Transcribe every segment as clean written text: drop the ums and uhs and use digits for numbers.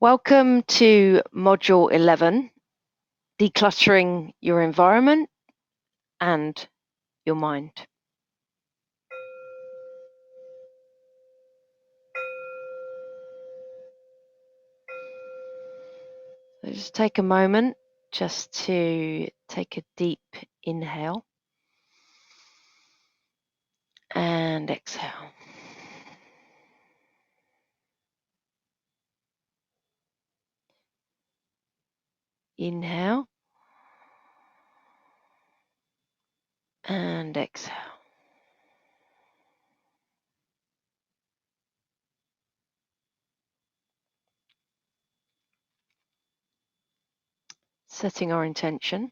Welcome to Module 11, Decluttering Your Environment and Your Mind. So just take a moment just to take a deep inhale and exhale. Inhale and exhale. Setting our intention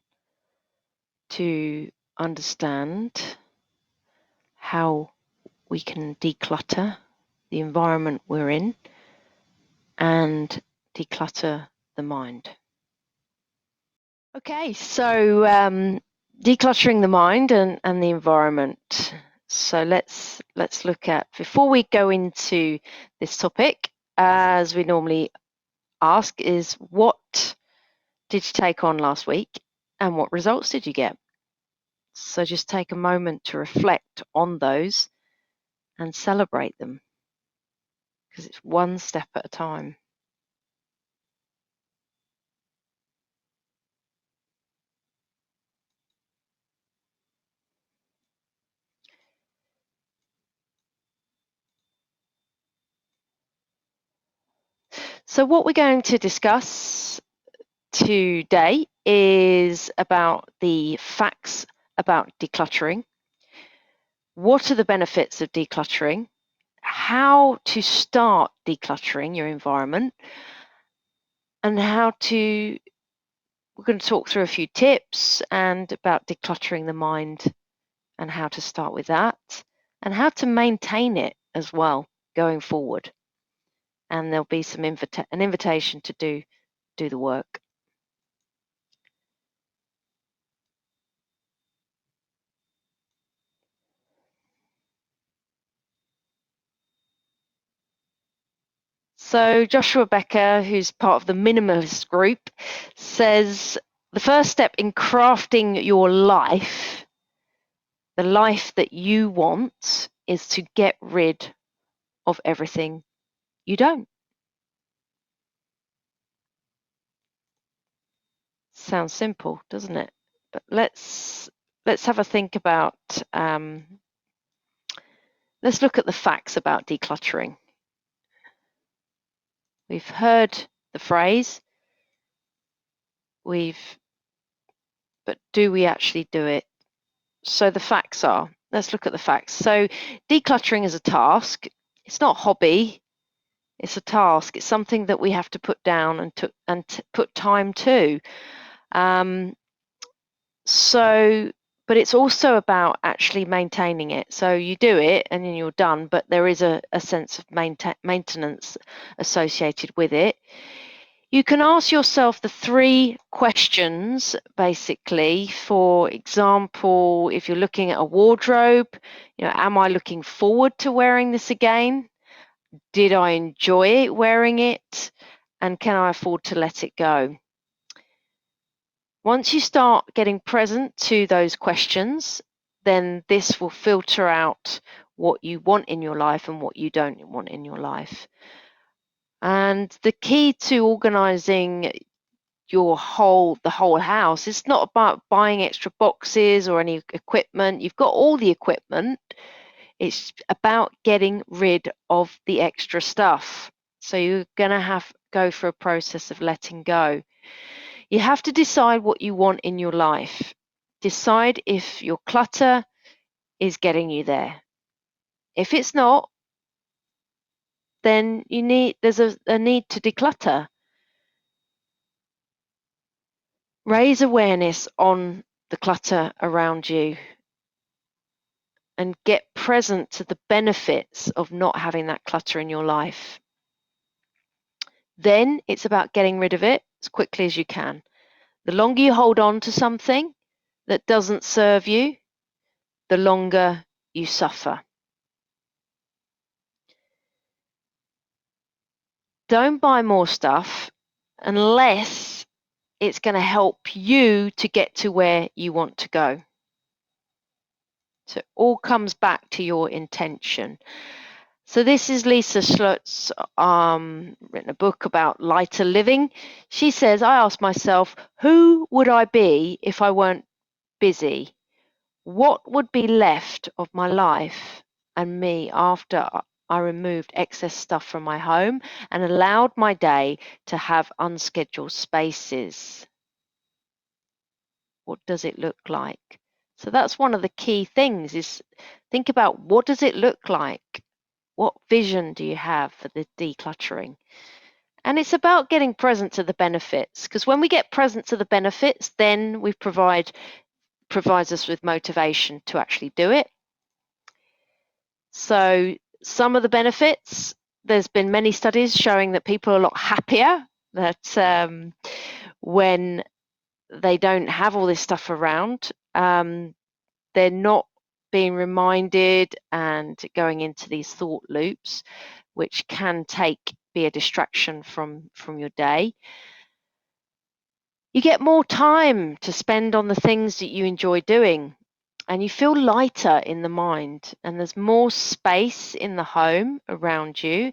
to understand how we can declutter the environment we're in and declutter the mind. Okay, so decluttering the mind and the environment. So let's look at, before we go into this topic, as we normally ask, is what did you take on last week and what results did you get? So just take a moment to reflect on those and celebrate them, because it's one step at a time. So what we're going to discuss today is about the facts about decluttering. What are the benefits of decluttering? How to start decluttering your environment, and we're going to talk through a few tips and about decluttering the mind and how to start with that and how to maintain it as well going forward. And there'll be some an invitation to do the work. So Joshua Becker, who's part of the minimalist group, says the first step in crafting your life, the life that you want, is to get rid of everything you don't. Sounds simple, doesn't it? But let's have a think about, let's look at the facts about decluttering. We've heard the phrase, but do we actually do it? So the facts are, let's look at the facts. So decluttering is a task. It's not a hobby. It's a task. It's something that we have to put down and put time to. But it's also about actually maintaining it. So you do it and then you're done, but there is a sense of maintenance associated with it. You can ask yourself the 3 questions, basically. For example, if you're looking at a wardrobe, am I looking forward to wearing this again? Did I enjoy wearing it? And can I afford to let it go? Once you start getting present to those questions, then this will filter out what you want in your life and what you don't want in your life. And the key to organizing the whole house, it's not about buying extra boxes or any equipment. You've got all the equipment. It's about getting rid of the extra stuff. So you're going to have to go through a process of letting go. You have to decide what you want in your life. Decide if your clutter is getting you there. If it's not, then there's a need to declutter. Raise awareness on the clutter around you and get present to the benefits of not having that clutter in your life. Then it's about getting rid of it as quickly as you can. The longer you hold on to something that doesn't serve you, the longer you suffer. Don't buy more stuff unless it's going to help you to get to where you want to go. So it all comes back to your intention. So this is Lisa Schlutz, written a book about lighter living. She says, I asked myself, who would I be if I weren't busy? What would be left of my life and me after I removed excess stuff from my home and allowed my day to have unscheduled spaces? What does it look like? So that's one of the key things, is think about, what does it look like? What vision do you have for the decluttering? And it's about getting present to the benefits, because when we get present to the benefits, then we provides us with motivation to actually do it. So some of the benefits, there's been many studies showing that people are a lot happier, that when they don't have all this stuff around, they're not being reminded and going into these thought loops, which can be a distraction from your day. You get more time to spend on the things that you enjoy doing, and you feel lighter in the mind, and there's more space in the home around you.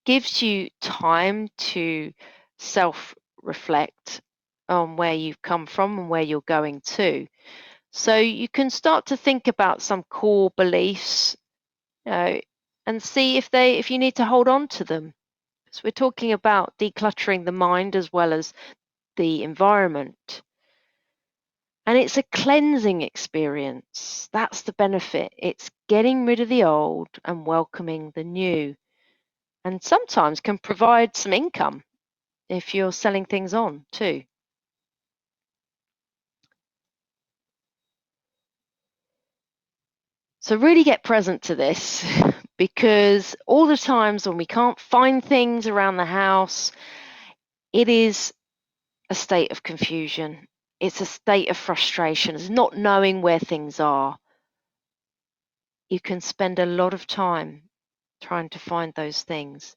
Gives you time to self-reflect on where you've come from and where you're going to. So you can start to think about some core beliefs, and see if you need to hold on to them. So we're talking about decluttering the mind as well as the environment. And it's a cleansing experience. That's the benefit. It's getting rid of the old and welcoming the new. And sometimes can provide some income if you're selling things on too. So really get present to this, because all the times when we can't find things around the house, it is a state of confusion. It's a state of frustration. It's not knowing where things are. You can spend a lot of time trying to find those things.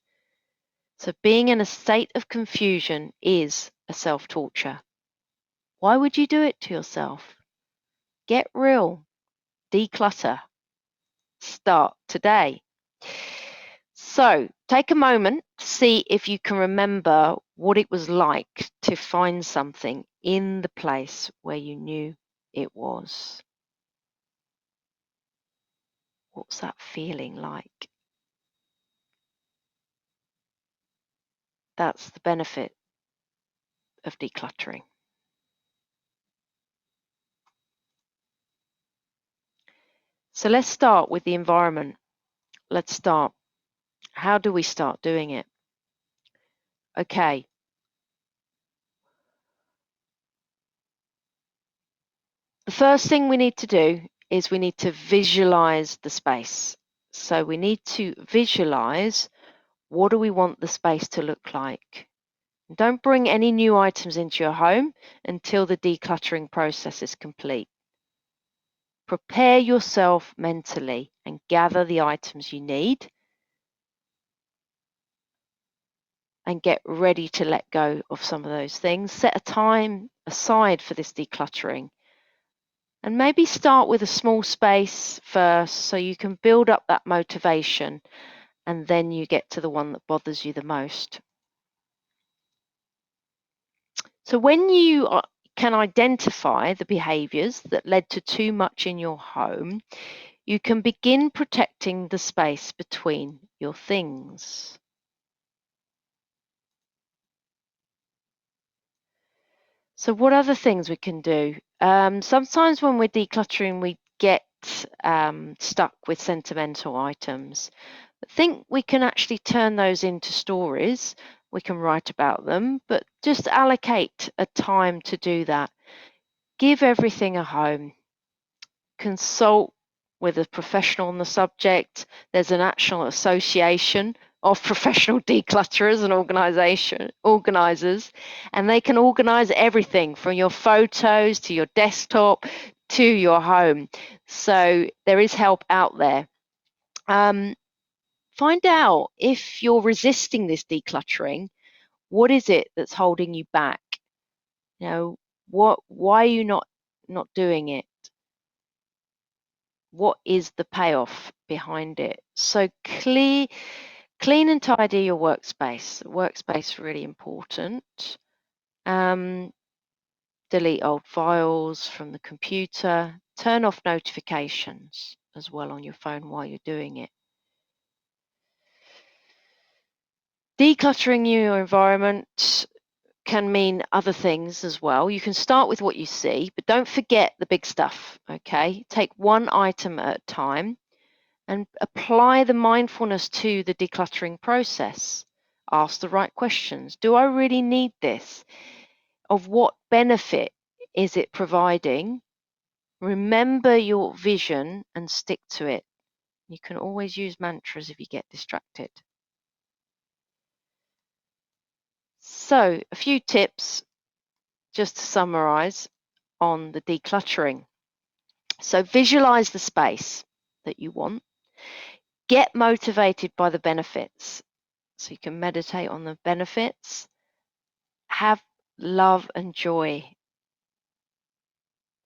So being in a state of confusion is a self-torture. Why would you do it to yourself? Get real. Declutter. Start today. So take a moment to see if you can remember what it was like to find something in the place where you knew it was. What's that feeling like? That's the benefit of decluttering. So let's start with the environment. Let's start. How do we start doing it? Okay. The first thing we need to do is we need to visualize the space. So we need to visualize, what do we want the space to look like? Don't bring any new items into your home until the decluttering process is complete. Prepare yourself mentally and gather the items you need, and get ready to let go of some of those things. Set a time aside for this decluttering, and maybe start with a small space first so you can build up that motivation, and then you get to the one that bothers you the most. So when you can identify the behaviors that led to too much in your home, you can begin protecting the space between your things. So what other things we can do? Sometimes when we're decluttering, we get stuck with sentimental items. I think we can actually turn those into stories. We can write about them, but just allocate a time to do that. Give everything a home. Consult with a professional on the subject. There's a national association of professional declutterers and organizers, and they can organize everything from your photos to your desktop to your home. So there is help out there. find out if you're resisting this decluttering, what is it that's holding you back? You know, why are you not doing it? What is the payoff behind it? So clean and tidy your workspace. Workspace really important. Delete old files from the computer. Turn off notifications as well on your phone while you're doing it. Decluttering your environment can mean other things as well. You can start with what you see, but don't forget the big stuff, okay? Take one item at a time and apply the mindfulness to the decluttering process. Ask the right questions. Do I really need this? Of what benefit is it providing? Remember your vision and stick to it. You can always use mantras if you get distracted. So, a few tips just to summarize on the decluttering. So, visualize the space that you want. Get motivated by the benefits. So, you can meditate on the benefits. Have love and joy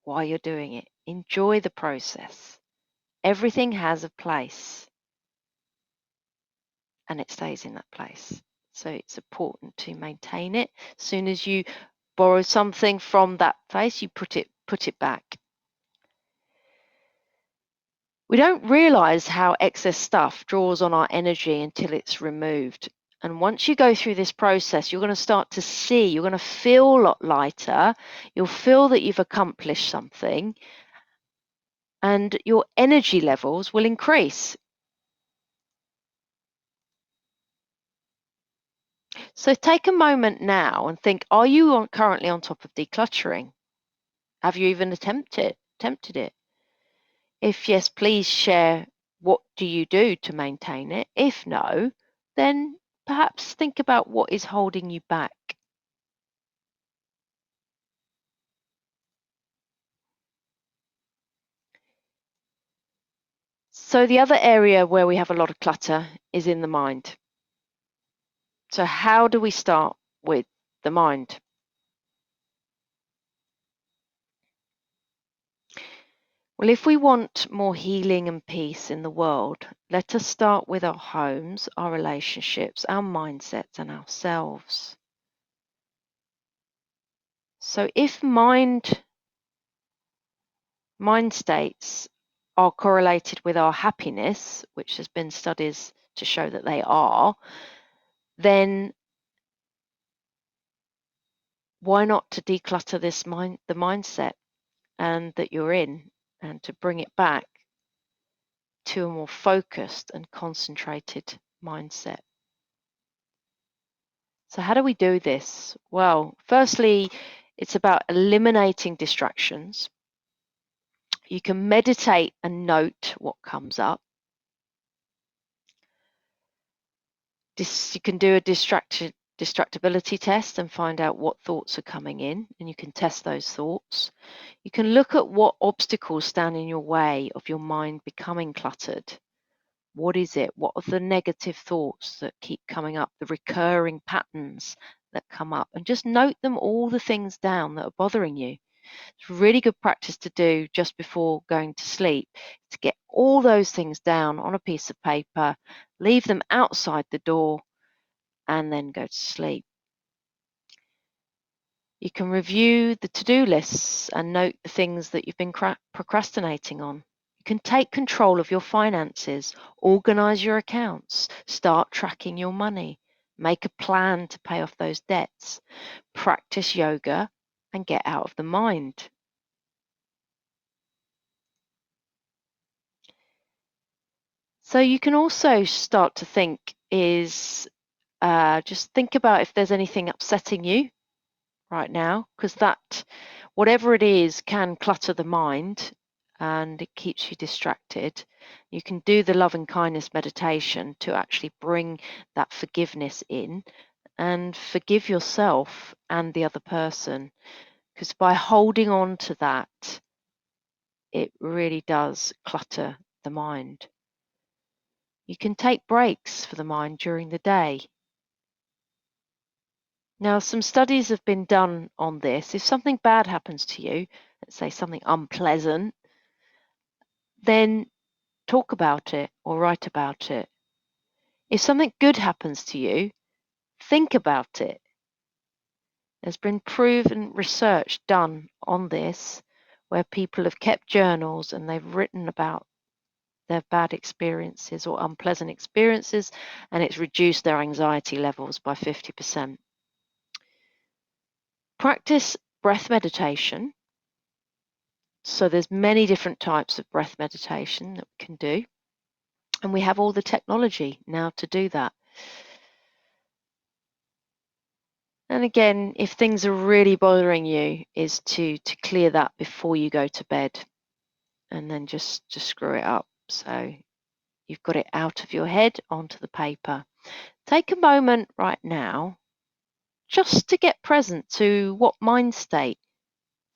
while you're doing it. Enjoy the process. Everything has a place and it stays in that place. So it's important to maintain it. As soon as you borrow something from that place, you put it back. We don't realize how excess stuff draws on our energy until it's removed. And once you go through this process, you're going to start to see, you're going to feel a lot lighter. You'll feel that you've accomplished something and your energy levels will increase. So take a moment now and think, are you currently on top of decluttering? Have you even attempted it? If yes, please share what do you do to maintain it. If no, then perhaps think about what is holding you back. So the other area where we have a lot of clutter is in the mind. So how do we start with the mind? Well, if we want more healing and peace in the world, let us start with our homes, our relationships, our mindsets, and ourselves. So if mind states are correlated with our happiness, which has been studies to show that they are, then why not to declutter the mindset and that you're in, and to bring it back to a more focused and concentrated mindset. So how do we do this? Well, firstly, it's about eliminating distractions. You can meditate and note what comes up. You can do a distractibility test and find out what thoughts are coming in, and you can test those thoughts. You can look at what obstacles stand in your way of your mind becoming cluttered. What is it? What are the negative thoughts that keep coming up, the recurring patterns that come up? And just note them, all the things down that are bothering you. It's really good practice to do just before going to sleep, to get all those things down on a piece of paper, leave them outside the door, and then go to sleep. You can review the to-do lists and note the things that you've been procrastinating on. You can take control of your finances, organize your accounts, start tracking your money, make a plan to pay off those debts, practice yoga, and get out of the mind. So you can also start to think just think about if there's anything upsetting you right now, because that, whatever it is, can clutter the mind and it keeps you distracted. You can do the love and kindness meditation to actually bring that forgiveness in and forgive yourself and the other person, because by holding on to that, it really does clutter the mind. You can take breaks for the mind during the day. Now, some studies have been done on this. If something bad happens to you, let's say something unpleasant, then talk about it or write about it. If something good happens to you, think about it. There's been proven research done on this where people have kept journals and they've written about their bad experiences or unpleasant experiences, and it's reduced their anxiety levels by 50%. Practice breath meditation. So there's many different types of breath meditation that we can do, and we have all the technology now to do that. And again, if things are really bothering you, is to clear that before you go to bed, and then just screw it up. So you've got it out of your head onto the paper. Take a moment right now just to get present to what mind state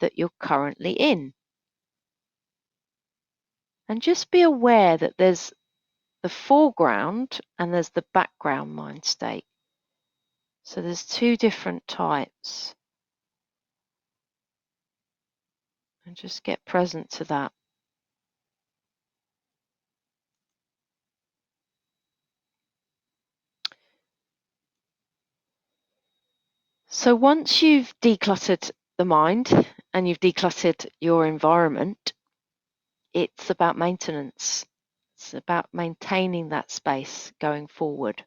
that you're currently in. And just be aware that there's the foreground and there's the background mind state. So there's two different types. And just get present to that. So once you've decluttered the mind and you've decluttered your environment, it's about maintenance. It's about maintaining that space going forward.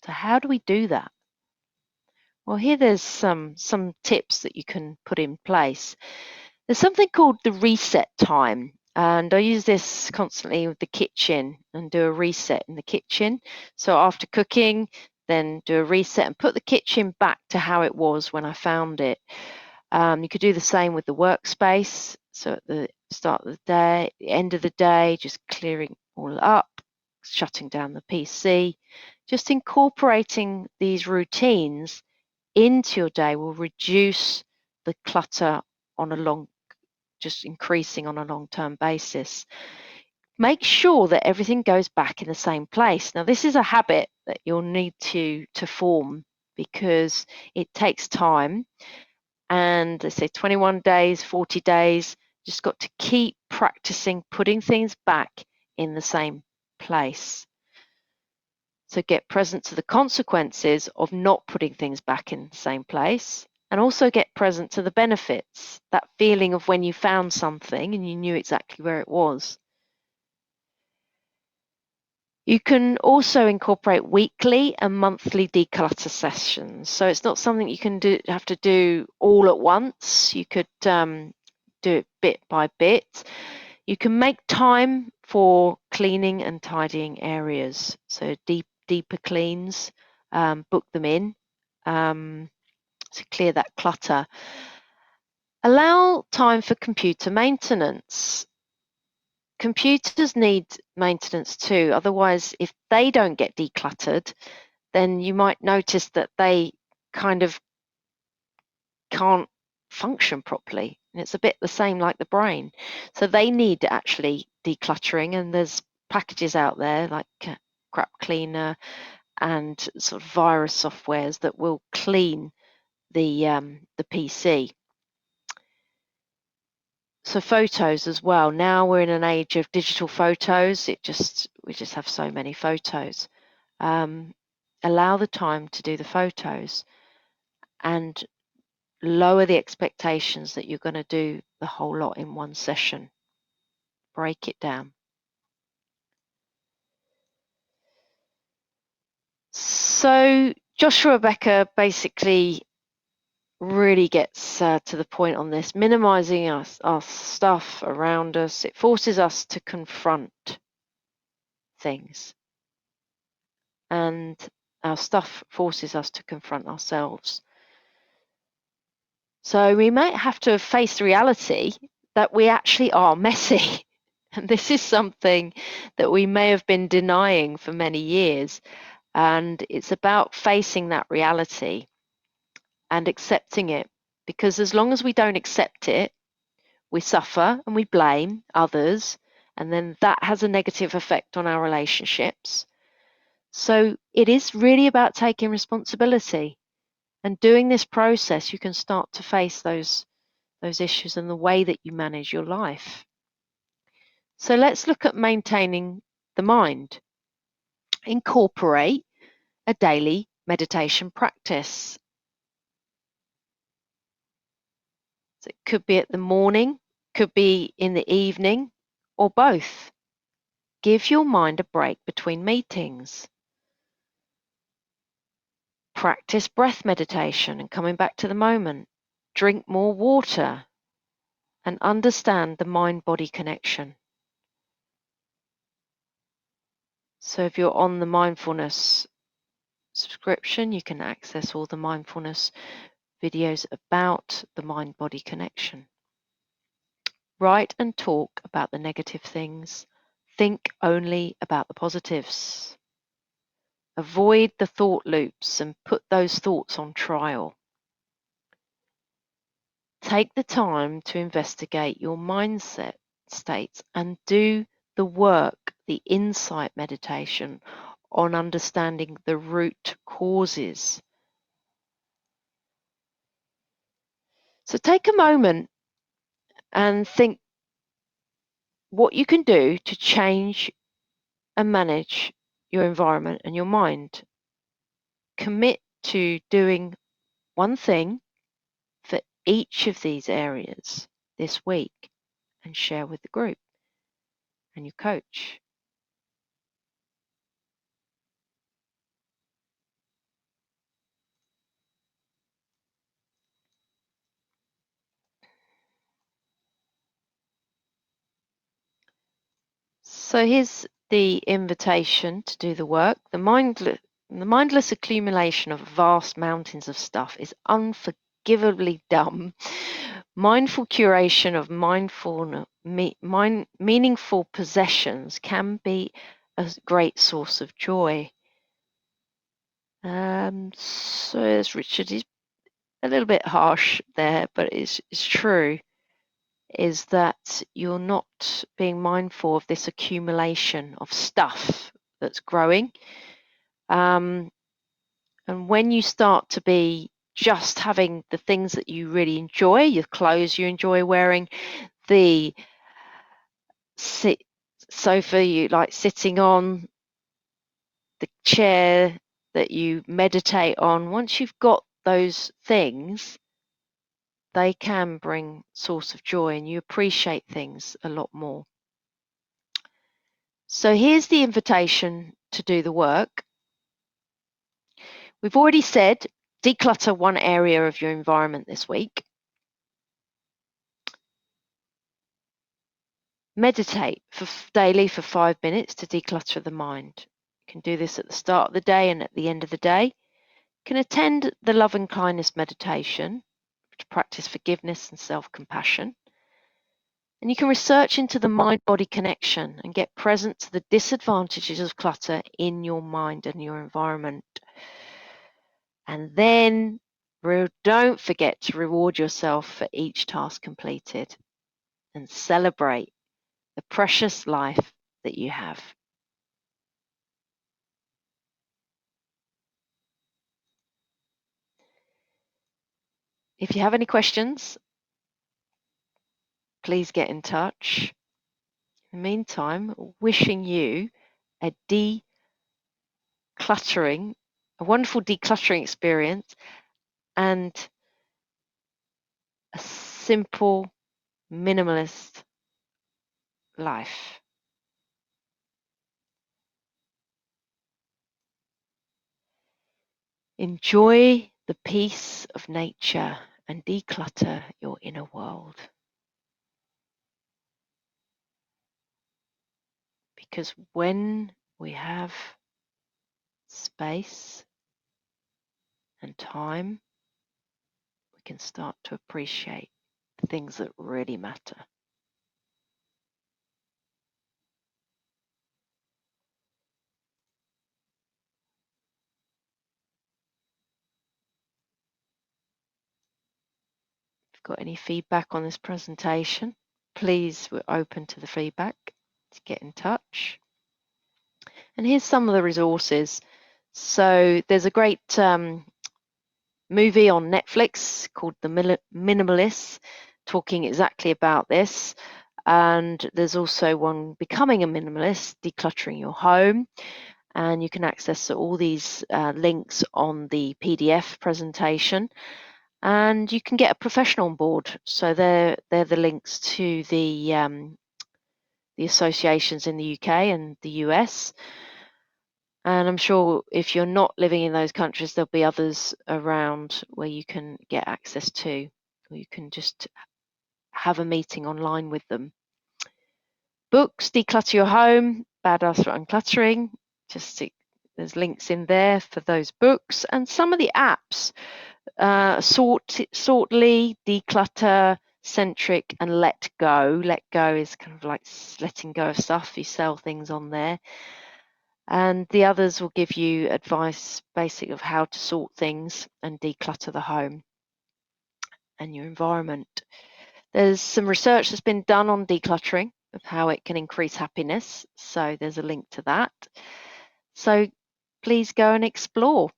So how do we do that? Well, here there's some tips that you can put in place. There's something called the reset time, and I use this constantly with the kitchen and do a reset in the kitchen. So after cooking, then do a reset and put the kitchen back to how it was when I found it. You could do the same with the workspace. So at the start of the day, at the end of the day, just clearing all up, shutting down the PC. Just incorporating these routines into your day will reduce the clutter on just increasing on a long-term basis. Make sure that everything goes back in the same place. Now, this is a habit that you'll need to form because it takes time. And they say 21 days, 40 days, just got to keep practicing putting things back in the same place. So get present to the consequences of not putting things back in the same place, and also get present to the benefits, that feeling of when you found something and you knew exactly where it was. You can also incorporate weekly and monthly declutter sessions. So it's not something you can have to do all at once. You could do it bit by bit. You can make time for cleaning and tidying areas. So deeper cleans, book them in to clear that clutter. Allow time for computer maintenance. Computers need maintenance too. Otherwise, if they don't get decluttered, then you might notice that they kind of can't function properly. And it's a bit the same like the brain. So they need actually decluttering, and there's packages out there like Crap Cleaner and sort of virus softwares that will clean the PC. So photos as well. Now we're in an age of digital photos. We just have so many photos. Allow the time to do the photos and lower the expectations that you're going to do the whole lot in one session. Break it down. So Joshua Becker basically really gets to the point on this, minimizing our stuff around us. It forces us to confront things, and our stuff forces us to confront ourselves. So we might have to face the reality that we actually are messy. And this is something that we may have been denying for many years. And it's about facing that reality and accepting it. Because as long as we don't accept it, we suffer and we blame others. And then that has a negative effect on our relationships. So it is really about taking responsibility, and doing this process, you can start to face those issues and the way that you manage your life. So let's look at maintaining the mind. Incorporate a daily meditation practice. So it could be at the morning, could be in the evening, or both. Give your mind a break between meetings. Practice breath meditation and coming back to the moment. Drink more water and understand the mind-body connection. So if you're on the mindfulness subscription, you can access all the mindfulness videos about the mind-body connection. Write and talk about the negative things. Think only about the positives. Avoid the thought loops and put those thoughts on trial. Take the time to investigate your mindset states and do the work, the insight meditation on understanding the root causes. So take a moment and think what you can do to change and manage your environment and your mind. Commit to doing one thing for each of these areas this week and share with the group and your coach. So here's the invitation to do the work. The mindless accumulation of vast mountains of stuff is unforgivably dumb. Mindful curation of meaningful possessions can be a great source of joy. So as Richard is a little bit harsh there, but it's true, is that you're not being mindful of this accumulation of stuff that's growing. And when you start to be just having the things that you really enjoy, your clothes you enjoy wearing, the sofa you like sitting on, the chair that you meditate on, once you've got those things, they can bring source of joy and you appreciate things a lot more. So here's the invitation to do the work. We've already said declutter one area of your environment this week. Meditate daily for 5 minutes to declutter the mind. You can do this at the start of the day and at the end of the day. You can attend the love and kindness meditation to practice forgiveness and self-compassion. And you can research into the mind-body connection and get present to the disadvantages of clutter in your mind and your environment. And then don't forget to reward yourself for each task completed and celebrate the precious life that you have. If you have any questions, please get in touch. In the meantime, wishing you a wonderful decluttering experience and a simple, minimalist life. Enjoy the peace of nature and declutter your inner world. Because when we have space and time, we can start to appreciate the things that really matter. If you've got any feedback on this presentation, please, we're open to the feedback. To get in touch. And here's some of the resources. So there's a great movie on Netflix called The Minimalists, talking exactly about this. And there's also one, Becoming a Minimalist, Decluttering Your Home. And you can access all these links on the PDF presentation. And you can get a professional on board. So they're the links to the associations in the UK and the US. And I'm sure if you're not living in those countries, there'll be others around where you can get access to, or you can just have a meeting online with them. Books, Declutter Your Home, Badass for Uncluttering. There's links in there for those books, and some of the apps, Sortly, Declutter, Centric, and Let Go. Let Go is kind of like letting go of stuff. You sell things on there. And the others will give you advice, basic of how to sort things and declutter the home and your environment. There's some research that's been done on decluttering, of how it can increase happiness. So there's a link to that. So please go and explore.